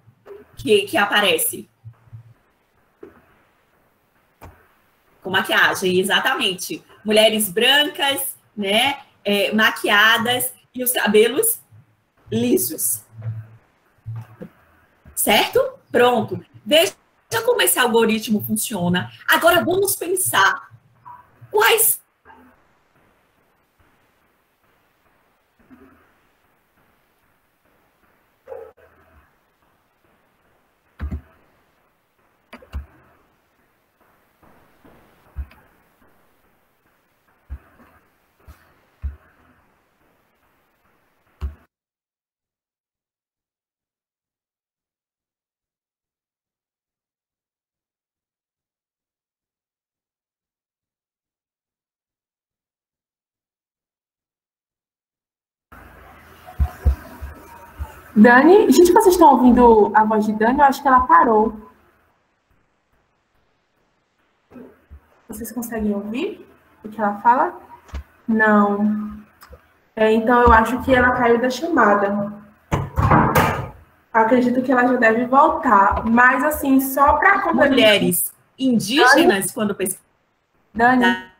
que aparece? Com maquiagem, exatamente. Mulheres brancas, né, maquiadas e os cabelos lisos. Certo? Pronto. Veja como esse algoritmo funciona. Agora vamos pensar quais Dani, gente, vocês estão ouvindo a voz de Dani? Eu acho que ela parou. Vocês conseguem ouvir o que ela fala? Não. Então, eu acho que ela caiu da chamada. Acredito que ela já deve voltar. Mas, assim, só para... mulheres indígenas, Dani? Quando pesquisam... Dani?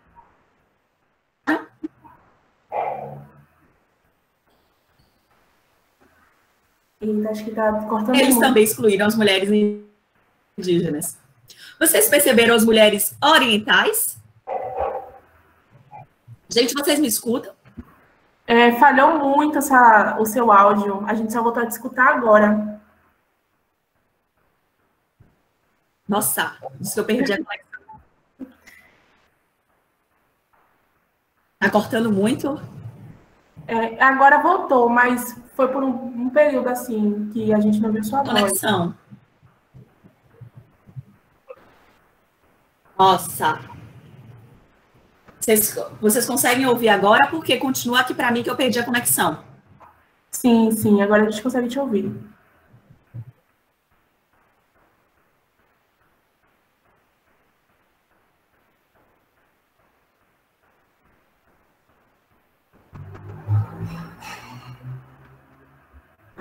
Acho que está cortando Eles muito. também excluíram as mulheres indígenas. Vocês perceberam as mulheres orientais? Gente, vocês me escutam? Falhou muito o seu áudio. A gente só voltou a te escutar agora. Nossa, isso que eu perdi a conexão. Tá cortando muito? Agora voltou, mas foi por um período assim que a gente não viu sua conexão. Voz. Nossa. Vocês conseguem ouvir agora? Porque continua aqui para mim que eu perdi a conexão. Sim, agora a gente consegue te ouvir.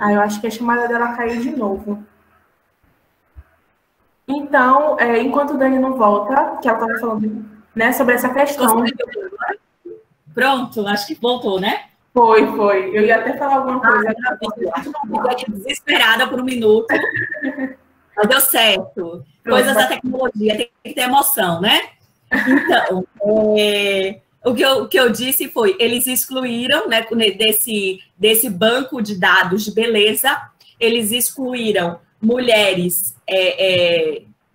Eu acho que a chamada dela caiu de novo. Então, enquanto o Dani não volta, que ela estava falando, né, sobre essa questão. Pronto, acho que voltou, né? Foi. Eu ia até falar alguma coisa. Eu aqui desesperada por um minuto. Mas deu certo. Coisas da tecnologia, tem que ter emoção, né? Então, o que eu disse foi, eles excluíram, né, desse banco de dados de beleza, eles excluíram mulheres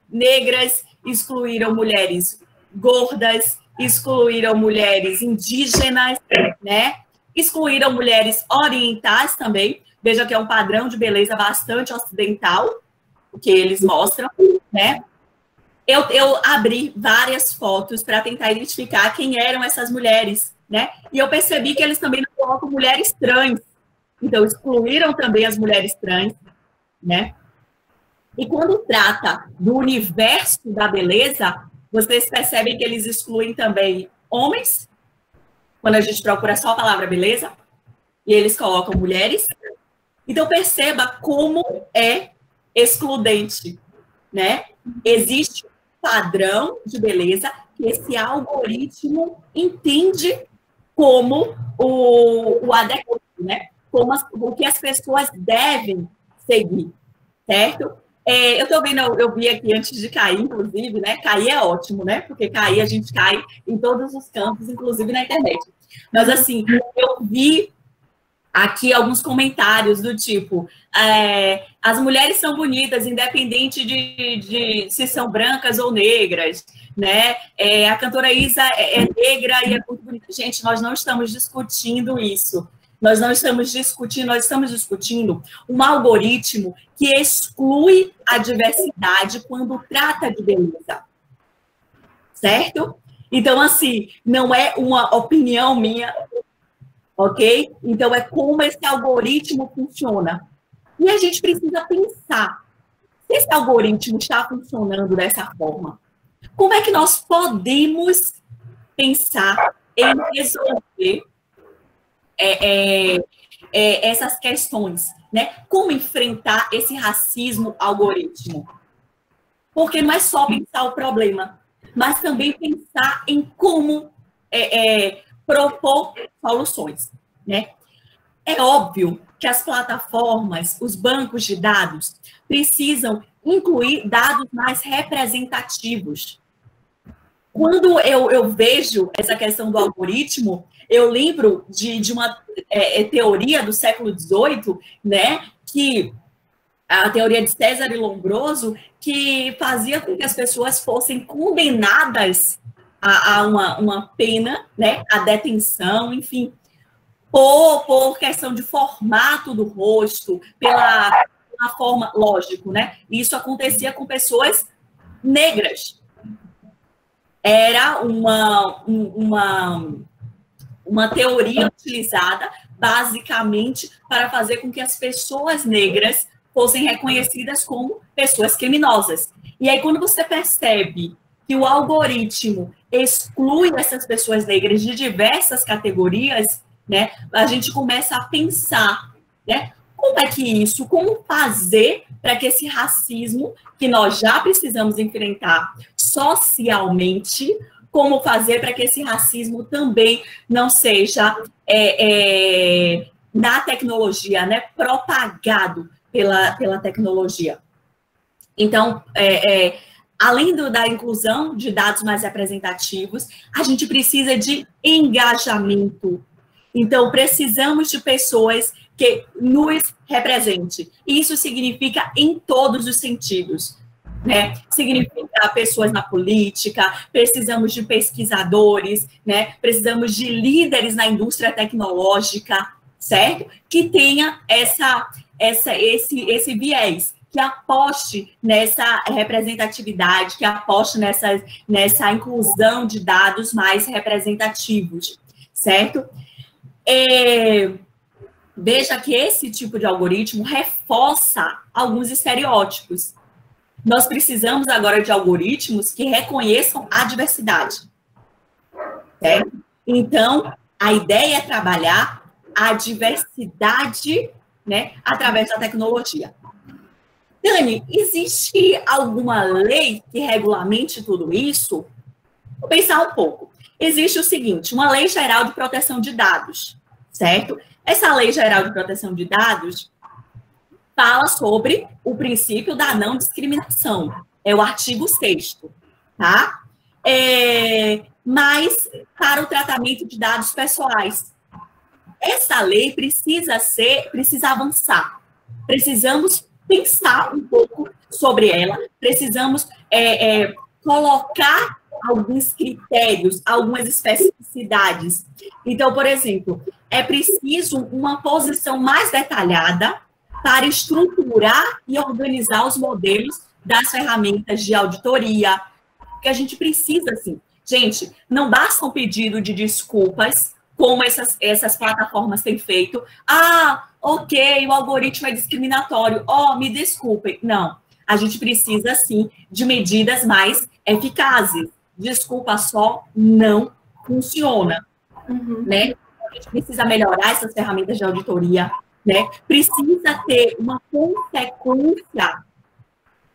negras, excluíram mulheres gordas, excluíram mulheres indígenas, né? Excluíram mulheres orientais também. Veja que é um padrão de beleza bastante ocidental, o que eles mostram, né? Eu abri várias fotos para tentar identificar quem eram essas mulheres, né? E eu percebi que eles também não colocam mulheres trans. Então, excluíram também as mulheres trans, né? E quando trata do universo da beleza, vocês percebem que eles excluem também homens, quando a gente procura só a palavra beleza, e eles colocam mulheres. Então, perceba como é excludente, né? Existe um padrão de beleza que esse algoritmo entende como o adequado, né? Como o que as pessoas devem seguir, certo? Eu estou vendo, eu vi aqui antes de cair, inclusive, né? Cair é ótimo, né? Porque cair, a gente cai em todos os campos, inclusive na internet. Mas, assim, eu vi aqui alguns comentários do tipo, as mulheres são bonitas, independente de se são brancas ou negras, né? A cantora Isa é negra e é muito bonita. Gente, nós não estamos discutindo isso. Nós estamos discutindo um algoritmo que exclui a diversidade quando trata de beleza. Certo? Então, assim, não é uma opinião minha, ok? Então, é como esse algoritmo funciona. E a gente precisa pensar, se esse algoritmo está funcionando dessa forma, como é que nós podemos pensar em resolver essas questões, né? Como enfrentar esse racismo algoritmo? Porque não é só pensar o problema, mas também pensar em como propor soluções, né? É óbvio que as plataformas, os bancos de dados, precisam incluir dados mais representativos. Quando eu vejo essa questão do algoritmo, eu lembro de uma teoria do século XVIII, né, que a teoria de César e Lombroso, que fazia com que as pessoas fossem condenadas a uma pena, né, a detenção, enfim, por questão de formato do rosto, pela forma, lógico, né? Isso acontecia com pessoas negras. Era uma teoria utilizada basicamente para fazer com que as pessoas negras fossem reconhecidas como pessoas criminosas. E aí, quando você percebe que o algoritmo exclui essas pessoas negras de diversas categorias, né, a gente começa a pensar, né, como fazer para que esse racismo, que nós já precisamos enfrentar socialmente, como fazer para que esse racismo também não seja, na tecnologia, né, propagado pela tecnologia. Então, além da inclusão de dados mais representativos, a gente precisa de engajamento. Então, precisamos de pessoas que nos representem. Isso significa em todos os sentidos, né? Significa pessoas na política, precisamos de pesquisadores, né? Precisamos de líderes na indústria tecnológica, certo? Que tenha esse viés, que aposte nessa representatividade, que aposte nessa inclusão de dados mais representativos, certo? Veja que esse tipo de algoritmo reforça alguns estereótipos. Nós precisamos agora de algoritmos que reconheçam a diversidade, certo? Então, a ideia é trabalhar a diversidade, né, através da tecnologia. Dani, existe alguma lei que regulamente tudo isso? Vou pensar um pouco. Existe o seguinte, uma Lei Geral de Proteção de Dados, certo? Essa Lei Geral de Proteção de Dados fala sobre o princípio da não discriminação. É o artigo 6º, tá? Mas para o tratamento de dados pessoais. Essa lei precisa avançar. Precisamos pensar um pouco sobre ela, precisamos colocar alguns critérios, algumas especificidades. Então, por exemplo, é preciso uma posição mais detalhada para estruturar e organizar os modelos das ferramentas de auditoria, que a gente precisa, assim. Gente, não basta um pedido de desculpas, como essas plataformas têm feito. Ah, ok, o algoritmo é discriminatório. Oh, me desculpem. Não, a gente precisa, sim, de medidas mais eficazes. Desculpa só não funciona, né? A gente precisa melhorar essas ferramentas de auditoria, né? Precisa ter uma consequência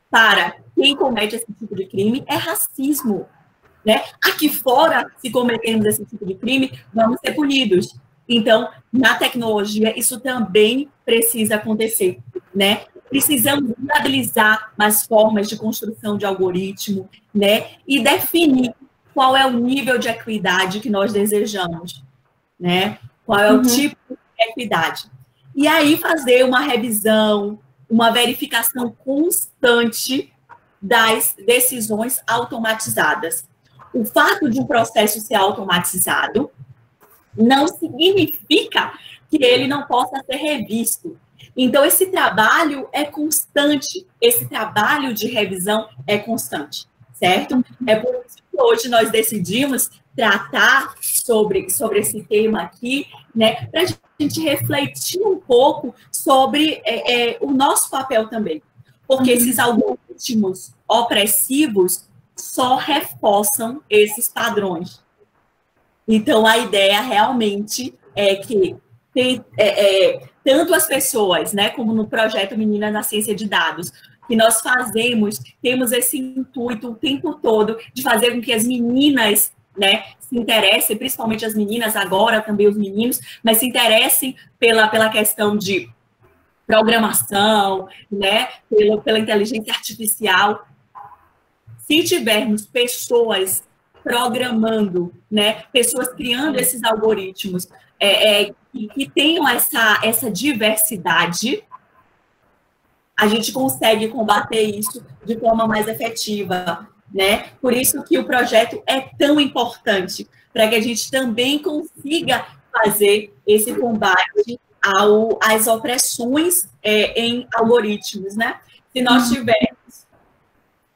para quem comete esse tipo de crime, é racismo, né? Aqui fora, se cometermos esse tipo de crime, vamos ser punidos. Então, na tecnologia, isso também precisa acontecer, né? Precisamos viabilizar mais formas de construção de algoritmo, né? E definir qual é o nível de equidade que nós desejamos, né? Qual é o tipo de equidade. E aí fazer uma revisão, uma verificação constante das decisões automatizadas. O fato de um processo ser automatizado não significa que ele não possa ser revisto. Então, esse trabalho é constante, esse trabalho de revisão é constante, certo? É por isso que hoje nós decidimos tratar sobre esse tema aqui, né, para a gente refletir um pouco sobre o nosso papel também. Porque esses algoritmos opressivos só reforçam esses padrões. Então, a ideia realmente é que tanto as pessoas, né, como no projeto Meninas na Ciência de Dados, que nós temos esse intuito o tempo todo de fazer com que as meninas, né, se interessem, principalmente as meninas, agora também os meninos, mas se interessem pela questão de programação, né, pela inteligência artificial. Se tivermos pessoas programando, né, pessoas criando esses algoritmos que tenham essa diversidade, a gente consegue combater isso de forma mais efetiva, né? Por isso que o projeto é tão importante, para que a gente também consiga fazer esse combate às opressões em algoritmos, né? Se nós tivermos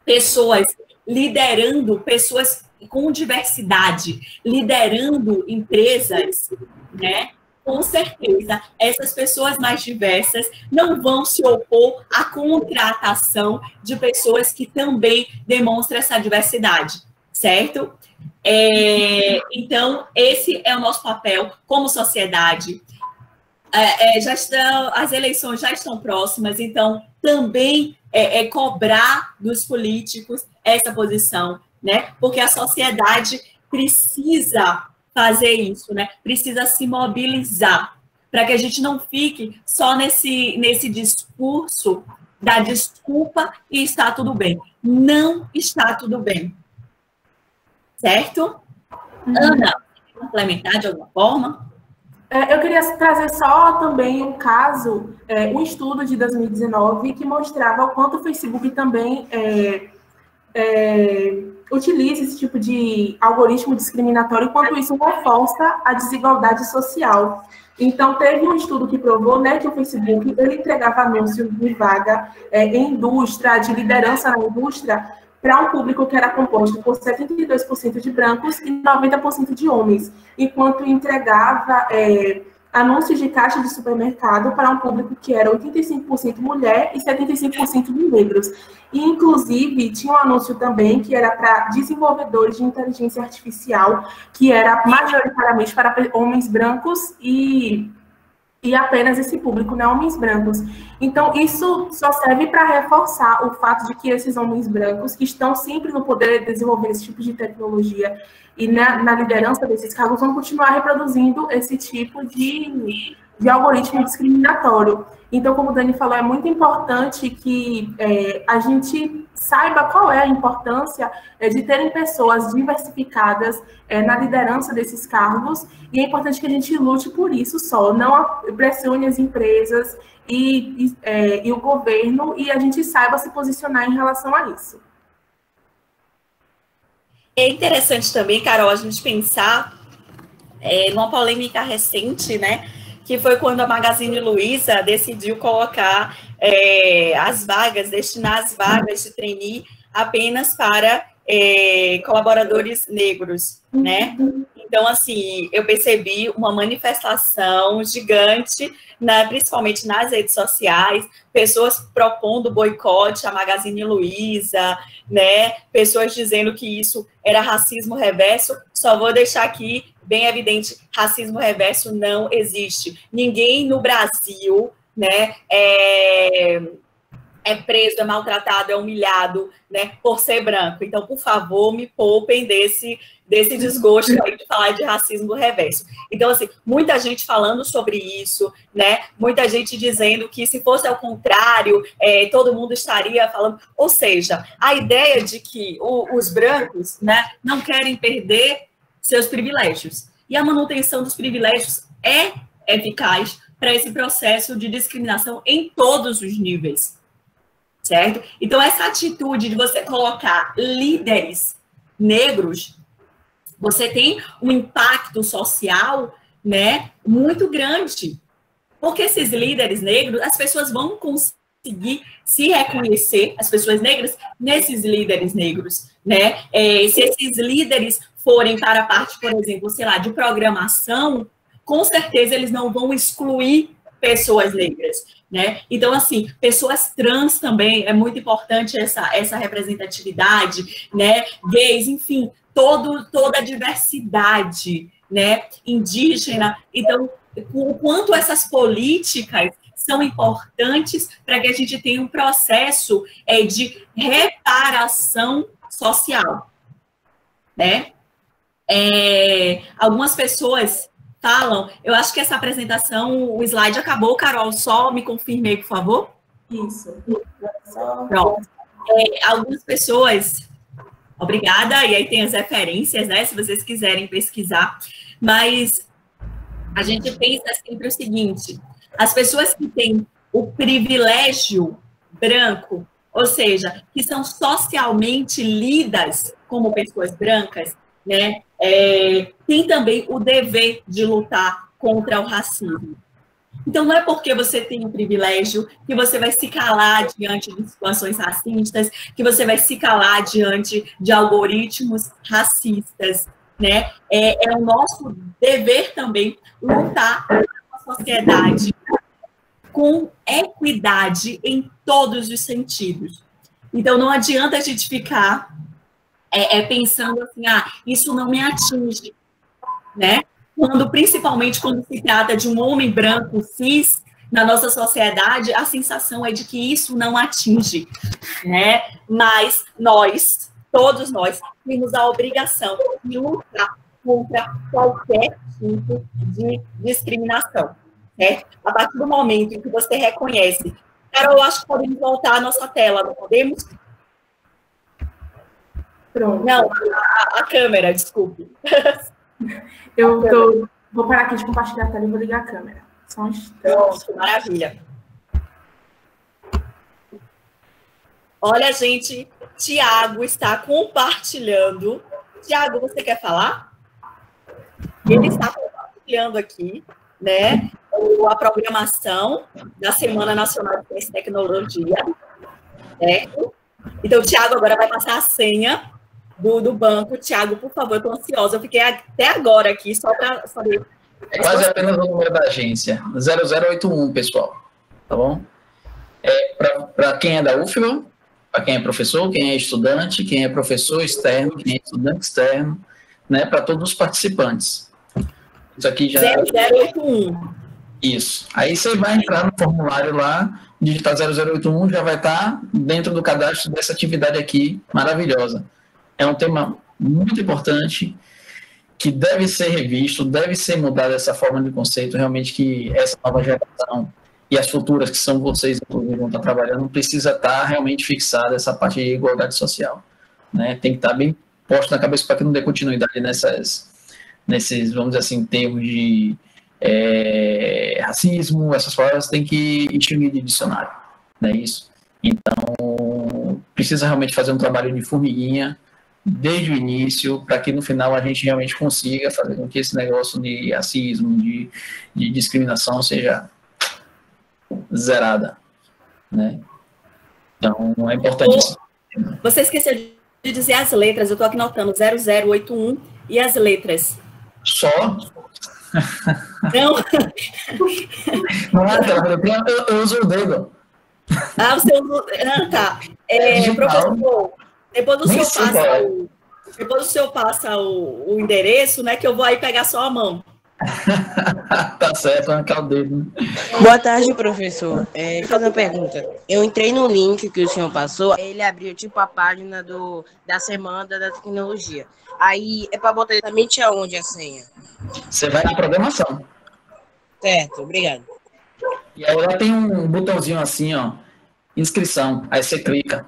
pessoas liderando, pessoas com diversidade, liderando empresas, né? Com certeza, essas pessoas mais diversas não vão se opor à contratação de pessoas que também demonstram essa diversidade, certo? Então, esse é o nosso papel como sociedade. As eleições já estão próximas, então também cobrar dos políticos essa posição, né? Porque a sociedade precisa fazer isso, né? Precisa se mobilizar para que a gente não fique só nesse discurso da desculpa e está tudo bem. Não está tudo bem. Certo? Ana, quer complementar de alguma forma? Eu queria trazer só também um caso, um estudo de 2019 que mostrava o quanto o Facebook também utiliza esse tipo de algoritmo discriminatório, enquanto isso reforça a desigualdade social. Então, teve um estudo que provou, né, que o Facebook ele entregava anúncios de vaga em indústria, de liderança na indústria, para um público que era composto por 72% de brancos e 90% de homens, enquanto entregava anúncios de caixa de supermercado para um público que era 85% mulher e 75% de negros. E, inclusive, tinha um anúncio também que era para desenvolvedores de inteligência artificial, que era majoritariamente para homens brancos e apenas esse público, né, homens brancos. Então, isso só serve para reforçar o fato de que esses homens brancos, que estão sempre no poder de desenvolver esse tipo de tecnologia e na liderança desses cargos, vão continuar reproduzindo esse tipo de algoritmo discriminatório. Então, como o Dani falou, é muito importante que a gente saiba qual é a importância de terem pessoas diversificadas na liderança desses cargos, e é importante que a gente lute por isso só, não pressione as empresas e o governo, e a gente saiba se posicionar em relação a isso. É interessante também, Carol, a gente pensar numa polêmica recente, né? Que foi quando a Magazine Luiza decidiu colocar destinar as vagas de trainee apenas para colaboradores negros, né? Então, assim, eu percebi uma manifestação gigante, principalmente nas redes sociais, pessoas propondo boicote à Magazine Luiza, né? Pessoas dizendo que isso era racismo reverso. Só vou deixar aqui bem evidente, racismo reverso não existe. Ninguém no Brasil, né, é preso, é maltratado, é humilhado, né, por ser branco. Então, por favor, me poupem desse desgosto aí de falar de racismo reverso. Então, assim, muita gente falando sobre isso, né, muita gente dizendo que se fosse ao contrário, todo mundo estaria falando, ou seja, a ideia de que os brancos, né, não querem perder seus privilégios. E a manutenção dos privilégios é eficaz para esse processo de discriminação em todos os níveis, certo? Então, essa atitude de você colocar líderes negros, você tem um impacto social, né, muito grande. Porque esses líderes negros, as pessoas vão conseguir se reconhecer, as pessoas negras, nesses líderes negros, né? Se esses líderes forem para a parte, por exemplo, sei lá, de programação, com certeza eles não vão excluir pessoas negras, né? Então, assim, pessoas trans também, é muito importante essa representatividade, né? Gays, enfim, toda a diversidade, né? Indígena. Então, o quanto essas políticas são importantes para que a gente tenha um processo de reparação social, né? Algumas pessoas falam, eu acho que essa apresentação, o slide acabou, Carol, só me confirme aí, por favor. Isso. Pronto. Algumas pessoas, obrigada, e aí tem as referências, né, se vocês quiserem pesquisar, mas a gente pensa sempre o seguinte, as pessoas que têm o privilégio branco, ou seja, que são socialmente lidas como pessoas brancas, né, tem também o dever de lutar contra o racismo. Então, não é porque você tem um privilégio que você vai se calar diante de situações racistas, que você vai se calar diante de algoritmos racistas, né? É o nosso dever também lutar com a sociedade com equidade em todos os sentidos. Então, não adianta a gente ficar pensando assim, isso não me atinge, né? Principalmente quando se trata de um homem branco cis, na nossa sociedade, a sensação é de que isso não atinge, né? Mas nós, todos nós, temos a obrigação de lutar contra qualquer tipo de discriminação, certo? A partir do momento em que você reconhece... Carol, eu acho que podemos voltar à nossa tela, não podemos? Pronto. Não, a câmera, desculpe. Vou parar aqui de compartilhar a tela e vou ligar a câmera. Só um instante. Pronto, maravilha. Olha, gente, Tiago está compartilhando. Tiago, você quer falar? Ele está compartilhando aqui, né, a programação da Semana Nacional de Ciência e Tecnologia, certo? Então, o Tiago agora vai passar a senha do banco. Tiago, por favor, eu estou ansiosa. Eu fiquei até agora aqui só para saber. É quase apenas o número da agência. 0081, pessoal. Tá bom? Para quem é da UFBA, para quem é professor, quem é estudante, quem é professor externo, quem é estudante externo, né? Para todos os participantes. Isso aqui já... 0081. Isso. Aí você vai entrar no formulário lá, digitar 0081, já vai estar dentro do cadastro dessa atividade aqui, maravilhosa. É um tema muito importante, que deve ser revisto, deve ser mudada essa forma de conceito, realmente que essa nova geração, e as futuras, que são vocês, inclusive, vão estar trabalhando, precisa estar realmente fixada essa parte de igualdade social, né? Tem que estar bem posto na cabeça para que não dê continuidade nesses, vamos dizer assim, termos de racismo, essas palavras tem que extinguir de dicionário, não é isso? Então, precisa realmente fazer um trabalho de formiguinha desde o início, para que no final a gente realmente consiga fazer com que esse negócio de racismo, de discriminação seja zerada, né? Então, é importante. Você esqueceu de dizer as letras, eu estou aqui notando 0081 e as letras. Só? Não. Não, eu uso o dedo. Ah, você usa. Ah, tá. Professor, depois o senhor passa o endereço, né? Que eu vou aí pegar só a mão. Tá certo, arrancar o dedo. Boa tarde, professor. Deixa eu fazer uma pergunta. Eu entrei no link que o senhor passou, ele abriu tipo a página da Semana da Tecnologia. Aí é para botar exatamente aonde a senha? Você vai na programação. Certo, obrigado. E aí lá tem um botãozinho assim, ó, inscrição. Aí você clica.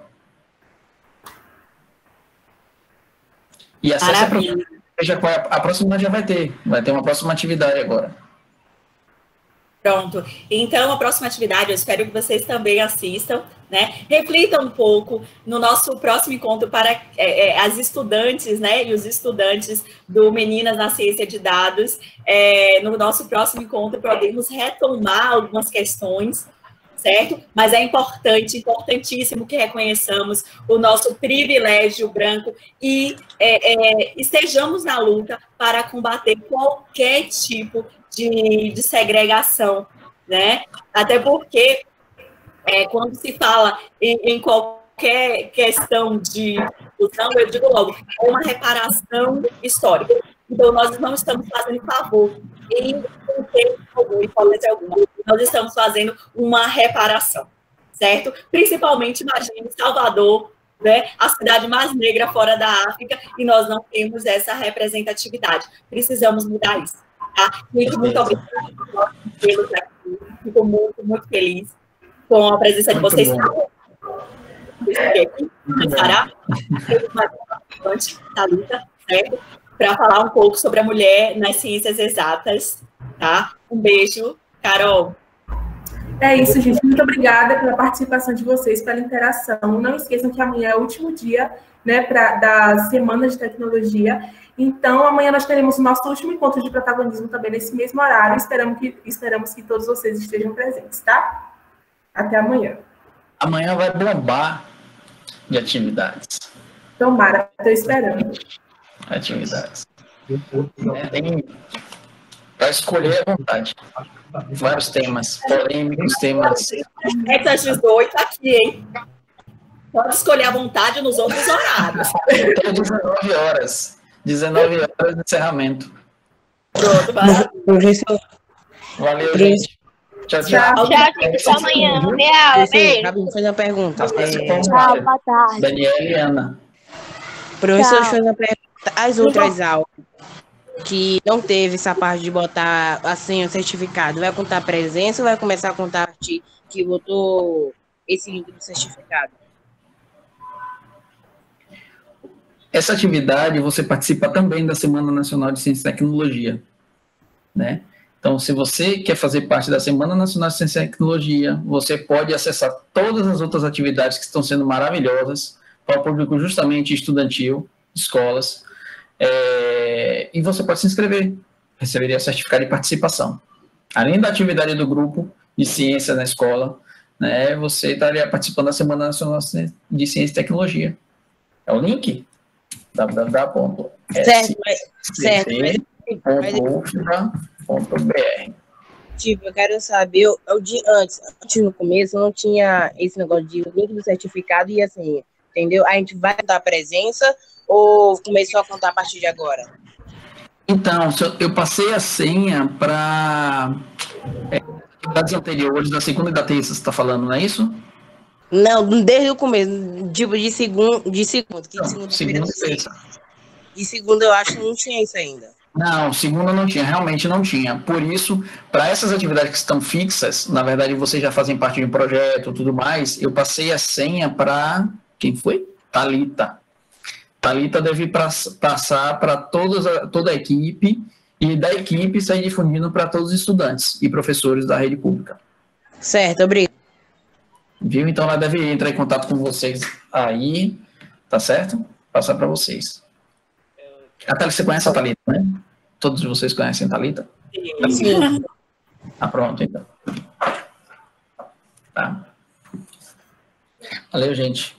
E acessa a programação. Veja qual a próxima já vai ter uma próxima atividade agora. Pronto. Então, a próxima atividade, eu espero que vocês também assistam, né? Reflitam um pouco no nosso próximo encontro para as estudantes, né? E os estudantes do Meninas na Ciência de Dados. No nosso próximo encontro, podemos retomar algumas questões, certo? Mas é importantíssimo que reconheçamos o nosso privilégio branco e estejamos na luta para combater qualquer tipo de segregação, né? Até porque, quando se fala em qualquer questão de inclusão, eu digo logo, é uma reparação histórica. Então, nós não estamos fazendo favor em hipótese alguma. Nós estamos fazendo uma reparação, certo? Principalmente, imagine, Salvador, né, a cidade mais negra fora da África, e nós não temos essa representatividade. Precisamos mudar isso, tá? Muito obrigada. Fico muito, muito feliz com a presença de vocês. Começará a luta, certo? Para falar um pouco sobre a mulher nas ciências exatas, tá? Um beijo, Carol. É isso, gente. Muito obrigada pela participação de vocês, pela interação. Não esqueçam que amanhã é o último dia, né, da Semana de Tecnologia. Então, amanhã nós teremos o nosso último encontro de protagonismo também nesse mesmo horário. Esperamos que todos vocês estejam presentes, tá? Até amanhã. Amanhã vai bombar de atividades. Tomara, estou esperando. Atividades. Tem para escolher à vontade. Vários temas, polêmicos, temas. Às 18 aqui, hein? Pode escolher à vontade nos outros horários. Até 19 horas. 19 horas de encerramento. Pronto, valeu, gente. Tchau, tchau. Tchau, amanhã. Real, beijo. Vou fazer uma pergunta. Tchau, boa tarde. Daniela e Ana. Professor, deixa eu fazer uma pergunta. As outras aulas que não teve essa parte de botar a senha, o certificado, vai contar a presença ou vai começar a contar a parte que botou esse link do certificado? Essa atividade você participa também da Semana Nacional de Ciência e Tecnologia, né? Então, se você quer fazer parte da Semana Nacional de Ciência e Tecnologia, você pode acessar todas as outras atividades que estão sendo maravilhosas para o público justamente estudantil, escolas, e você pode se inscrever, receberia certificado de participação. Além da atividade do grupo de ciência na escola, né, você estaria participando da Semana Nacional de Ciência e Tecnologia. É o link? www.scc.ufra.br. Tipo, eu quero saber, antes no começo, não tinha esse negócio de link do certificado e assim, entendeu? A gente vai contar a presença ou começou a contar a partir de agora? Então, eu passei a senha para atividades anteriores, da segunda e da terça, você está falando, não é isso? Não, desde o começo, tipo, de segunda. Segunda e terça. De segunda eu acho que não tinha isso ainda. Não, segunda não tinha, realmente não tinha. Por isso, para essas atividades que estão fixas, na verdade vocês já fazem parte de um projeto e tudo mais, eu passei a senha para... Quem foi? Thalita. Thalita deve passar para toda a equipe e da equipe sair difundindo para todos os estudantes e professores da rede pública. Certo, obrigado. Viu? Então ela deve entrar em contato com vocês aí, tá certo? Passar para vocês. A Thalita, você conhece a Thalita, né? Todos vocês conhecem a Thalita? Sim. Ah, pronto, então. Tá. Valeu, gente.